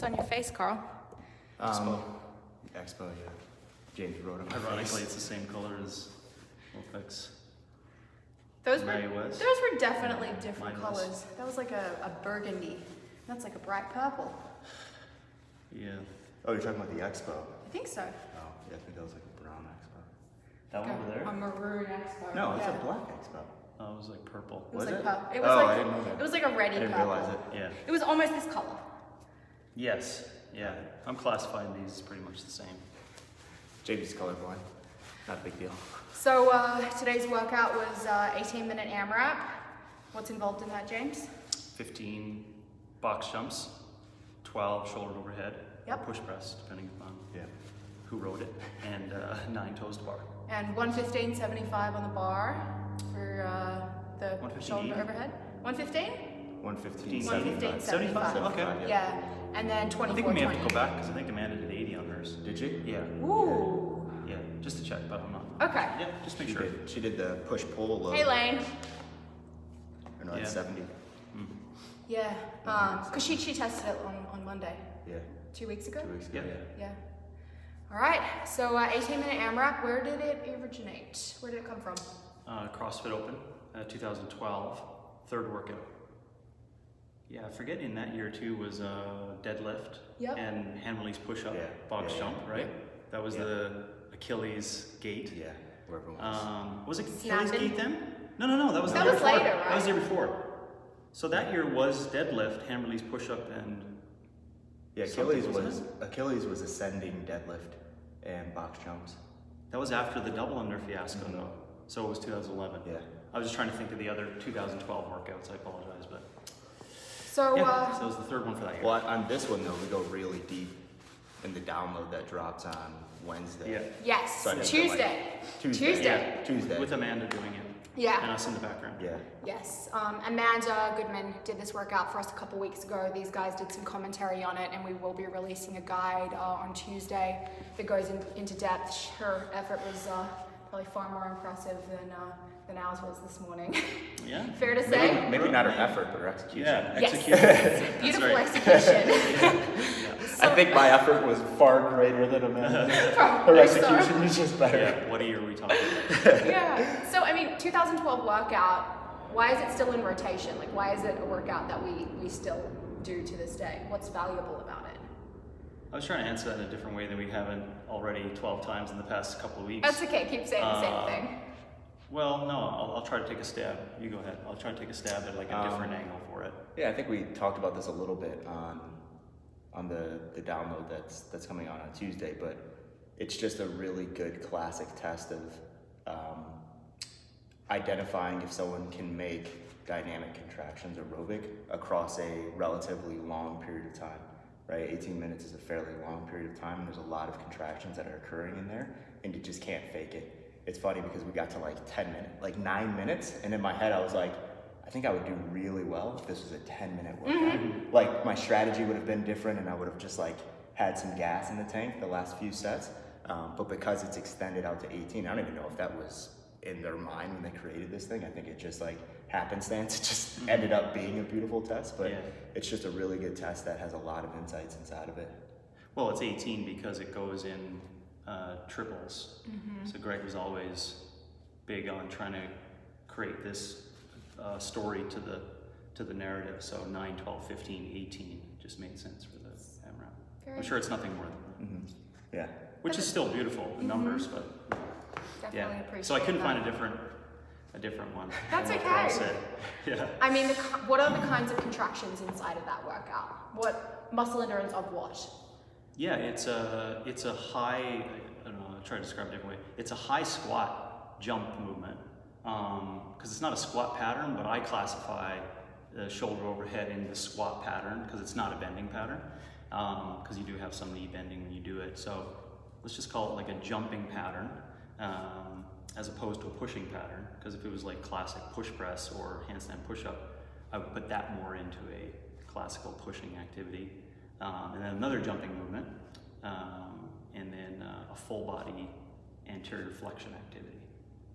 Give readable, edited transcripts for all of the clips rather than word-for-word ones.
What's on your face, Carl? Expo, yeah. James wrote them. Ironically, it's the same color as OPEX. Those Mary were was. definitely different Mine was. colors. That was like a burgundy. That's like a bright purple. Yeah. Oh, you're talking about the Expo? I think so. Oh, yeah, I think that was like a brown Expo. That one over there? A maroon expo. No, it's yeah. a black Expo. Oh, it was like purple. It was Was like it? purple. It Oh, was like I didn't know that. It was like a reddy I didn't purple. realize it. Yeah. It was almost this color. Yes. Yeah. I'm classifying these pretty much the same. James is colorblind. Not a big deal. So today's workout was 18-minute AMRAP. What's involved in that, James? 15 box jumps, 12 shoulder overhead, Yep. push press, depending upon Yeah. who wrote it, and 9 toes to bar. And 115.75 on the bar for the 115 shoulder even? overhead. 115? 115, 115, 75. 75. Okay. Yeah. And then I 24, think we may have to 20. go back because I think Amanda did 80 on hers. Did she? Yeah. Ooh. Yeah. Just to check, but I'm not. Okay. Yeah. Just make She sure. did. She did the push-pull of... Hey, Lane. Or no, that's Yeah. 70. Mm. Yeah. Because she tested it on Monday. Yeah. 2 weeks ago? 2 weeks ago, Yeah. yeah. Yeah. All right. So 18-minute AMRAP, where did it originate? Where did it come from? CrossFit Open, 2012, third workout. Yeah, I forget in that year too was deadlift Yep. and hand release push-up, Yeah. box Yeah, jump, yeah. right? Yeah. That was Yeah. the Achilles gate. Yeah, where everyone was. Was it Achilles Snapping? gate then? No, that was the That year was before. later, That was right? the year before. So that year was deadlift, hand release push-up, and Yeah, something, wasn't Achilles was ascending deadlift and box jumps. that was after the double under fiasco Mhm. though. So it was 2011. Yeah. I was just trying to think of the other 2012 workouts, I apologize, but So, yeah, so it was the third one for that year. Well, on this one though, we go really deep in the download that drops on Wednesday. Yeah. yes, So I think Tuesday. Tuesday. Tuesday. Tuesday. With Amanda doing it. Yeah. And us in the background. Yeah. Yes, Amanda Goodman did this workout for us a couple weeks ago. These guys did some commentary on it, and we will be releasing a guide on Tuesday that goes into depth. Her effort was probably far more impressive than ours was this morning. Yeah. Fair to say? Maybe not her effort, but her execution. Yeah, Yes. execution. That's Beautiful right. execution. I think my effort was far greater than Amanda's. Her Probably so. execution was just better. Yeah, what year are we talking about? Yeah. So, I mean, 2012 workout, why is it still in rotation? Like, why is it a workout that we still do to this day? What's valuable about it? I was trying to answer that in a different way than we haven't already 12 times in the past couple of weeks. That's okay, keep saying the same thing. Well, no, I'll try to take a stab. You go ahead. I'll try to take a stab at like a different angle for it. Yeah, I think we talked about this a little bit on the download that's coming on Tuesday, but it's just a really good classic test of identifying if someone can make dynamic contractions aerobic across a relatively long period of time, right? 18 minutes is a fairly long period of time, and there's a lot of contractions that are occurring in there, and you just can't fake it. It's funny because we got to like 9 minutes, and in my head I was like, I think I would do really well if this was a 10-minute workout. Like my strategy would have been different, and I would have just like had some gas in the tank the last few sets. But because it's extended out to 18, I don't even know if that was in their mind when they created this thing. I think it just like happenstance. It just ended up being a beautiful test, but Yeah. it's just a really good test that has a lot of insights inside of it. Well, it's 18 because it goes in triples. So Greg was always big on trying to create this story to the narrative. So 9, 12, 15, 18 just made sense for the AMRAP. I'm sure it's nothing more than that. Yeah. Which is still beautiful, the numbers, but Definitely yeah. appreciate So I couldn't that. find a different one. That's than what okay. Carl said. Yeah. I mean, what are the kinds of contractions inside of that workout? What muscle endurance of what? Yeah, it's a high, I don't know, I'll try to describe it a different way. It's a high squat jump movement. Because it's not a squat pattern, but I classify the shoulder overhead in the squat pattern because it's not a bending pattern. Because you do have some knee bending when you do it. So let's just call it like a jumping pattern as opposed to a pushing pattern. Because if it was like classic push press or handstand push-up, I would put that more into a classical pushing activity. And then another jumping movement, and then a full body anterior flexion activity.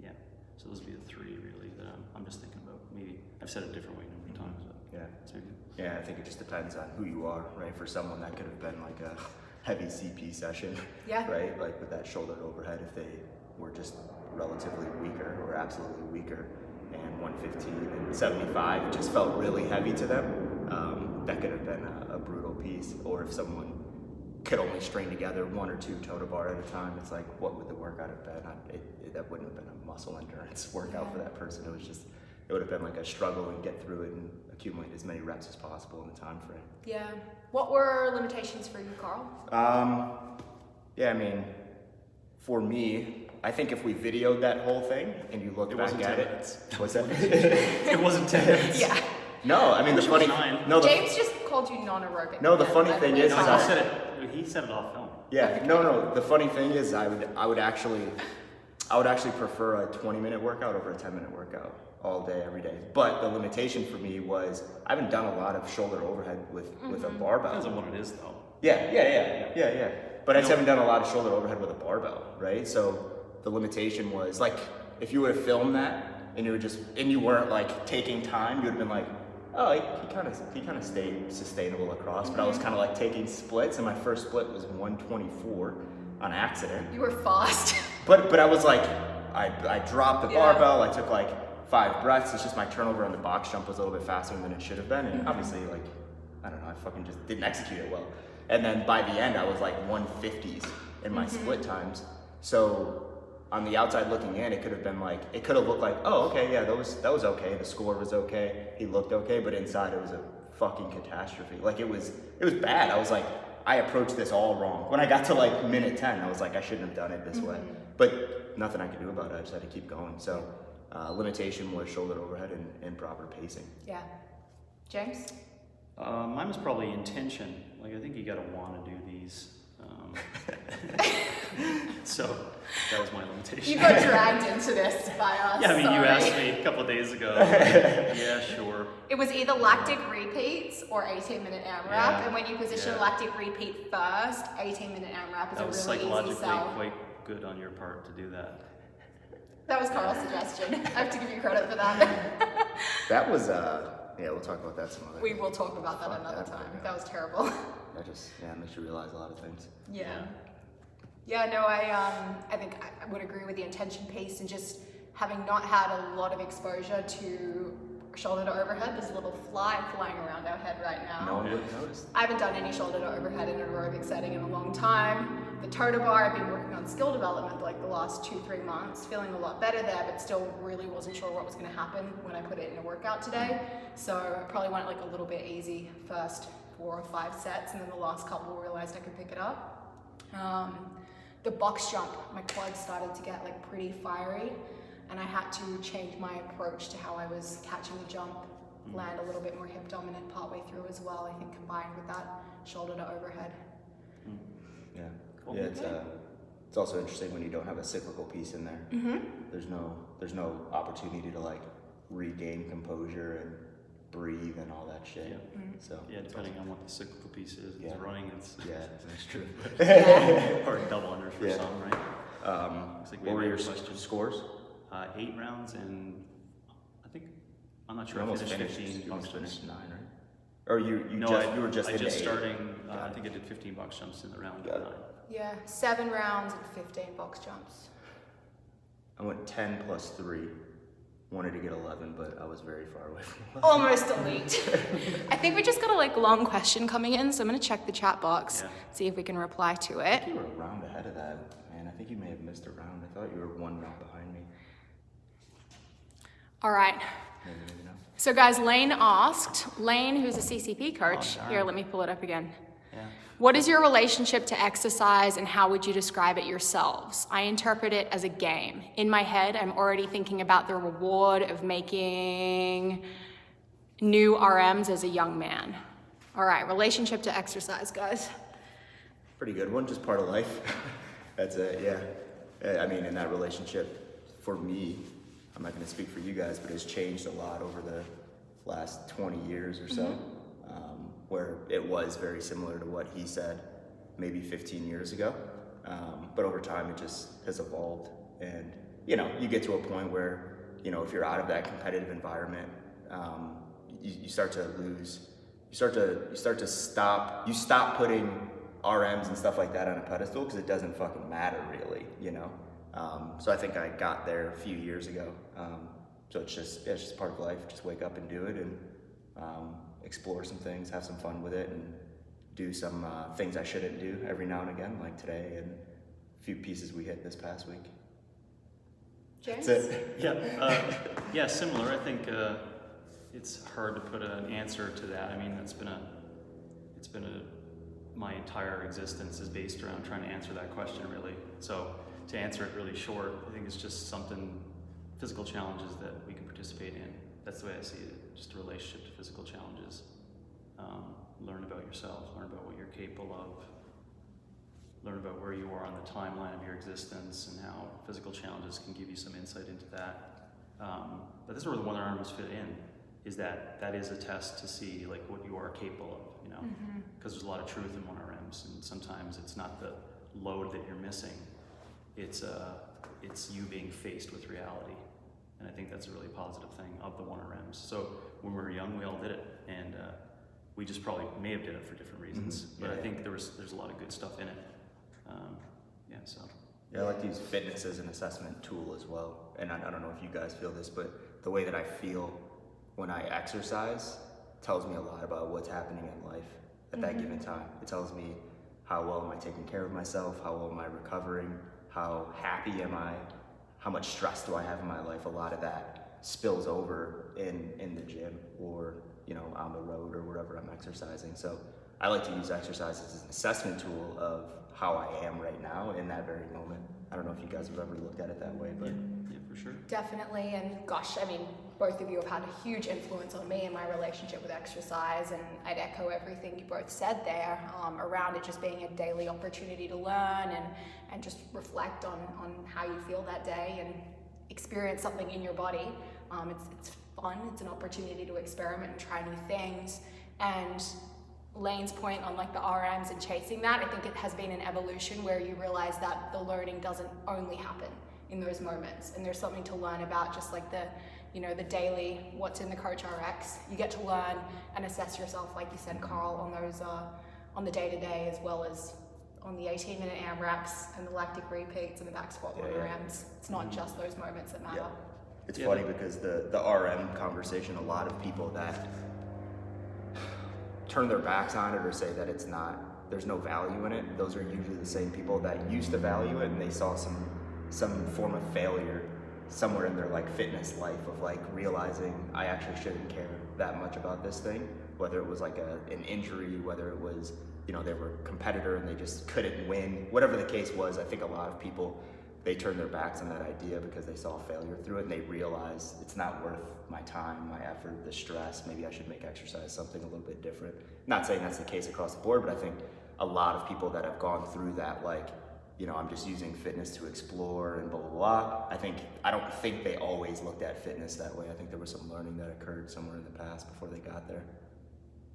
Yeah, so those would be the three really that I'm just thinking about. Maybe I've said it a different way a number of times, but Yeah. it's very good. Yeah, I think it just depends on who you are, right? For someone that could have been like a heavy CP session, Yeah. right? Like with that shoulder to overhead, if they were just relatively weaker or absolutely weaker, and 115 and 75 just felt really heavy to them, that could have been a brutal piece. Or if someone could only string together 1 or 2 toe to bar at a time, it's like, what would the workout have been? That wouldn't have been a muscle endurance workout for that person. It would have been like a struggle and get through it and accumulate as many reps as possible in the time frame. Yeah. What were limitations for you, Carl? Yeah, I mean, for me, I think if we videoed that whole thing and you look back at it, what's that? It wasn't 10 minutes. Yeah. No, I mean the funny. James just called you non-aerobic. No, the funny thing is, he said it off film. Yeah, no. The funny thing is, I would actually prefer a 20-minute workout over a 10-minute workout all day, every day. But the limitation for me was I haven't done a lot of shoulder overhead with a barbell. Depends on what it is, though. Yeah. But I just haven't done a lot of shoulder overhead with a barbell, right? So the limitation was like, if you would have filmed that and you weren't like taking time, you would have been like, oh, he kind of stayed sustainable across. But I was kind of like taking splits, and my first split was 124 on accident. You were fast. But I was like, I dropped the barbell. I took like 5 breaths. It's just my turnover on the box jump was a little bit faster than it should have been, and obviously, like, I don't know, I fucking just didn't execute it well. And then by the end, I was like 150s in my split times. So on the outside looking in, it could have looked like, oh, okay, yeah, that was okay. The score was okay. He looked okay, but inside it was a fucking catastrophe. Like it was bad. I was like, I approached this all wrong. When I got to like minute 10, I was like, I shouldn't have done it this way. But nothing I could do about it. I just had to keep going. So limitation was shoulder overhead and proper pacing. Yeah. James? Mine was probably intention. Like, I think you gotta want to do these. So that was my limitation. You got dragged into this by us. Yeah, I mean, sorry. you asked me a couple of days ago. Yeah, sure. It was either lactic repeats or 18-minute AMRAP, Yeah. and when you position Yeah. lactic repeat first, 18-minute AMRAP is That was a really easy psychologically sell. quite good on your part to do that. That was Carl's suggestion. I have to give you credit for that. That was, yeah, we'll talk about that some other We will talk about that another time. That was terrible. That just, makes you realize a lot of things. Yeah, no, I think I would agree with the intention piece, and just having not had a lot of exposure to shoulder to overhead. There's a little fly flying around our head right now. No one would have noticed. I haven't done any shoulder to overhead in an aerobic setting in a long time. The toe to bar, I've been working on skill development like the last 2-3 months, feeling a lot better there, but still really wasn't sure what was going to happen when I put it in a workout today. So I probably went like a little bit easy first 4 or 5 sets, and then the last couple realized I could pick it up. The box jump, my quads started to get like pretty fiery, and I had to change my approach to how I was catching the jump, land a little bit more hip dominant partway through as well, I think, combined with that shoulder to overhead. Yeah. Cool. Yeah, it's also interesting when you don't have a cyclical piece in there. There's no opportunity to like regain composure and breathe and all that shit. So Yeah, depending on what the cyclical piece is. If it's running, it's that's true. hard double unders for some, right? Looks like we What were have your a question. scores? 8 rounds, and I think, I'm not You sure, I almost finished finished. 15 You box almost jumps. finished 9, right? Or you were just I into just 8. starting, I Got it. think I did 15 box jumps in the round Got of it. 9. Yeah, 7 rounds and 15 box jumps. I went 10 plus 3. Wanted to get 11, but I was very far away from 11. Almost elite. I think we just got a like long question coming in, so I'm gonna check the chat box, see if we can reply to I it. think you were a round ahead of that, man. I think you may have missed a round. I thought you were 1 round behind me. All right. Maybe not. So guys, Lane asked, Lane, who's a CCP coach, darn. here, let me pull it up again. Yeah. What is your relationship to exercise, and how would you describe it yourselves? I interpret it as a game. In my head, I'm already thinking about the reward of making new RMs as a young man. All right, relationship to exercise, guys. Pretty good one, just part of life. That's it, yeah. I mean, in that relationship, for me, I'm not gonna speak for you guys, but it's changed a lot over the last 20 years or so. Where it was very similar to what he said maybe 15 years ago. But over time, it just has evolved. And, you get to a point where, if you're out of that competitive environment, you start to lose you stop putting RMs and stuff like that on a pedestal because it doesn't fucking matter really, you know? So I think I got there a few years ago. So it's just part of life. Just wake up and do it, and explore some things, have some fun with it, and do some things I shouldn't do every now and again, like today and a few pieces we hit this past week. James? That's it. Yeah, similar. I think it's hard to put an answer to that. I mean, my entire existence is based around trying to answer that question, really. So to answer it really short, I think it's just physical challenges that we can participate in. That's the way I see it, just a relationship to physical challenges. Learn about yourself, learn about what you're capable of, learn about where you are on the timeline of your existence and how physical challenges can give you some insight into that. But this is where the one RMs fit in, is that is a test to see like what you are capable of, you know, because there's a lot of truth in one RMs, and sometimes it's not the load that you're missing, it's you being faced with reality. And I think that's a really positive thing of the one RMs. So when we were young, we all did it, and we just probably may have did it for different reasons, but I think there's a lot of good stuff in it. Yeah, I like to use fitness as an assessment tool as well. And I don't know if you guys feel this, but the way that I feel when I exercise tells me a lot about what's happening in life at that given time. It tells me how well am I taking care of myself, how well am I recovering, how happy am I, how much stress do I have in my life. A lot of that spills over in the gym or, you know, on the road or wherever I'm exercising. So I like to use exercise as an assessment tool of how I am right now in that very moment. I don't know if you guys have ever looked at it that way, but Yeah, for sure. Definitely, and gosh, I mean, both of you have had a huge influence on me in my relationship with exercise, and I'd echo everything you both said there around it just being a daily opportunity to learn and just reflect on how you feel that day and experience something in your body. It's fun, it's an opportunity to experiment and try new things, and Lane's point on like the RMs and chasing that, I think it has been an evolution where you realize that the learning doesn't only happen in those moments, and there's something to learn about, just like the daily what's in the Coach RX. You get to learn and assess yourself, like you said, Carl, on those on the day-to-day, as well as on the 18-minute AMRAPs and the lactic repeats and the back squat RMs. It's not just those moments that matter. It's funny because the RM conversation, a lot of people that turn their backs on it or say that there's no value in it, those are usually the same people that used to value it, and they saw some form of failure somewhere in their like fitness life of like realizing I actually shouldn't care that much about this thing, whether it was like an injury, whether it was, you know, they were a competitor and they just couldn't win, whatever the case was. I think a lot of people, they turned their backs on that idea because they saw failure through it, and they realized it's not worth my time, my effort, the stress. Maybe I should make exercise something a little bit different. Not saying that's the case across the board, but I think a lot of people that have gone through that, like, you know, I'm just using fitness to explore and blah, blah, blah. I don't think they always looked at fitness that way. I think there was some learning that occurred somewhere in the past before they got there.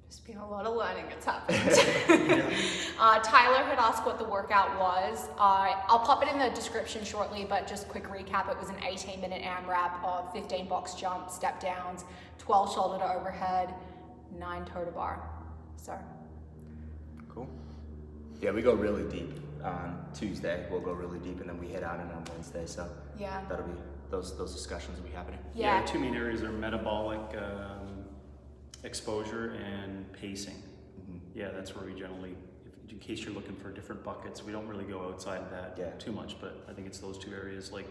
There's been a lot of learning that's happened. Tyler had asked what the workout was. I'll pop it in the description shortly, but just quick recap. It was an 18-minute AMRAP of 15 box jumps, step downs, 12 shoulder to overhead, 9 toe to bar. So. Cool. Yeah, we go really deep on Tuesday. We'll go really deep, and then we hit on it on Wednesday. So yeah, that'll be those discussions will be happening. Yeah, the two main areas are metabolic exposure and pacing. Yeah, that's where we generally, in case you're looking for different buckets, we don't really go outside of that too much, but I think it's those two areas, like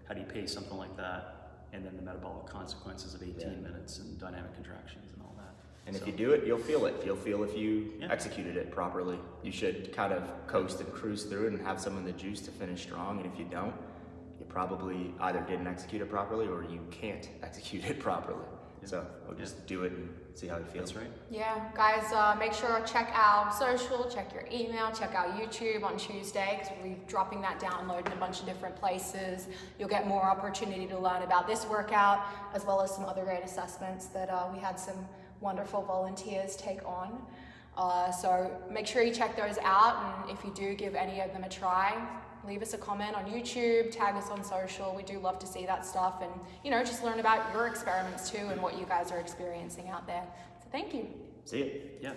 how do you pace something like that, and then the metabolic consequences of 18 minutes and dynamic contractions and all that. And if you do it, you'll feel it. You'll feel if you executed it properly. You should kind of coast and cruise through it and have some of the juice to finish strong, and if you don't, you probably either didn't execute it properly or you can't execute it properly. So we'll just do it and see how you feel. That's right. Yeah, guys, make sure to check our social, check your email, check our YouTube on Tuesday, because we'll be dropping that download in a bunch of different places. You'll get more opportunity to learn about this workout, as well as some other great assessments that we had some wonderful volunteers take on. So make sure you check those out, and if you do give any of them a try, leave us a comment on YouTube, tag us on social. We do love to see that stuff, and, you know, just learn about your experiments too and what you guys are experiencing out there. So thank you. See ya. Yeah.